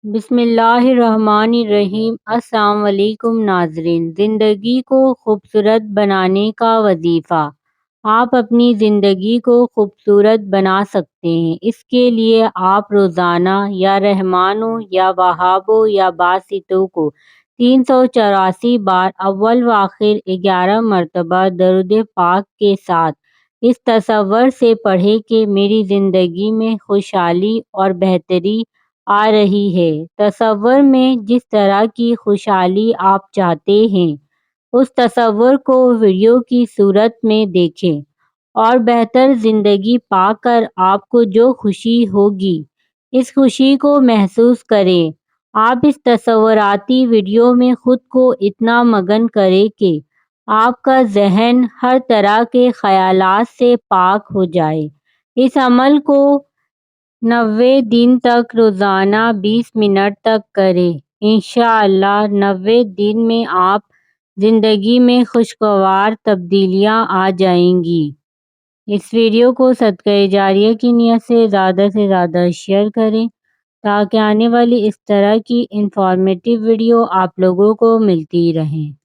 بسم اللہ الرحمن الرحیم۔ السلام علیکم ناظرین۔ زندگی کو خوبصورت بنانے کا وظیفہ۔ آپ اپنی زندگی کو خوبصورت بنا سکتے ہیں۔ اس کے لیے آپ روزانہ یا رحمانوں یا وہابوں یا باسطوں کو 384 بار اول و آخر 11 مرتبہ درود پاک کے ساتھ اس تصور سے پڑھیں کہ میری زندگی میں خوشحالی اور بہتری آ رہی ہے۔ تصور میں جس طرح کی خوشحالی آپ چاہتے ہیں اس تصور کو ویڈیو کی صورت میں دیکھیں اور بہتر زندگی پا کر آپ کو جو خوشی ہوگی اس خوشی کو محسوس کریں۔ آپ اس تصوراتی ویڈیو میں خود کو اتنا مگن کریں کہ آپ کا ذہن ہر طرح کے خیالات سے پاک ہو جائے۔ اس عمل کو 90 دن تک روزانہ 20 منٹ تک کریں۔ انشاءاللہ 90 دن میں آپ زندگی میں خوشگوار تبدیلیاں آ جائیں گی۔ اس ویڈیو کو صدقہ جاریہ کی نیت سے زیادہ شیئر کریں تاکہ آنے والی اس طرح کی انفارمیٹیو ویڈیو آپ لوگوں کو ملتی رہیں۔